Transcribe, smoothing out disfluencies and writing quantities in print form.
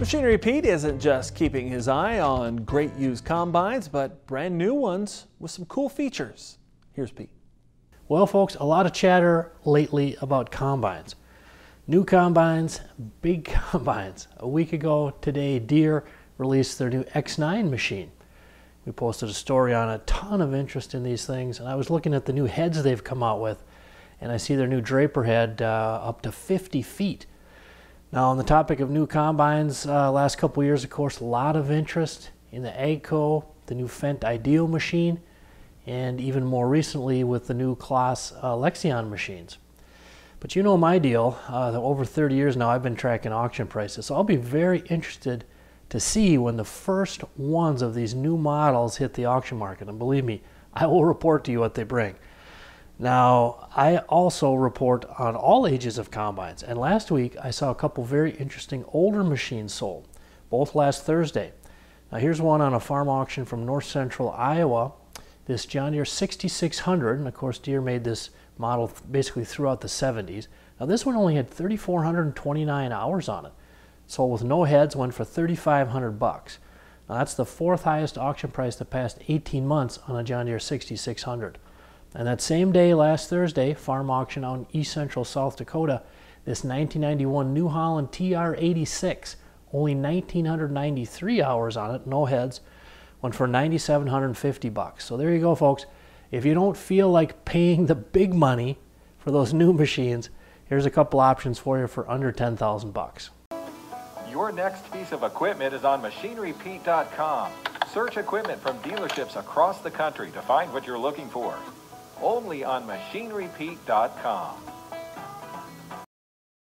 Machinery Pete isn't just keeping his eye on great used combines, but brand new ones with some cool features. Here's Pete. Well, folks, a lot of chatter lately about combines. New combines, big combines. A week ago today, Deere released their new X9 machine. We posted a story on a ton of interest in these things, and I was looking at the new heads they've come out with, and I see their new draper head up to 50 feet. Now, on the topic of new combines, last couple years, of course, a lot of interest in the AGCO, the new Fendt Ideal machine, and even more recently with the new Claas Lexion machines. But you know my deal, over 30 years now I've been tracking auction prices, so I'll be very interested to see when the first ones of these new models hit the auction market. And believe me, I will report to you what they bring. Now, I also report on all ages of combines, and last week I saw a couple very interesting older machines sold, both last Thursday. Now here's one on a farm auction from north central Iowa, this John Deere 6600, and of course Deere made this model basically throughout the 70s. Now this one only had 3,429 hours on it. Sold with no heads, went for $3,500. Now that's the fourth highest auction price the past 18 months on a John Deere 6600. And that same day, last Thursday, farm auction out in east central South Dakota, this 1991 New Holland TR86, only 1,993 hours on it, no heads, went for $9,750. So there you go, folks. If you don't feel like paying the big money for those new machines, here's a couple options for you for under $10,000. Your next piece of equipment is on MachineryPete.com. Search equipment from dealerships across the country to find what you're looking for. Only on MachineryPete.com.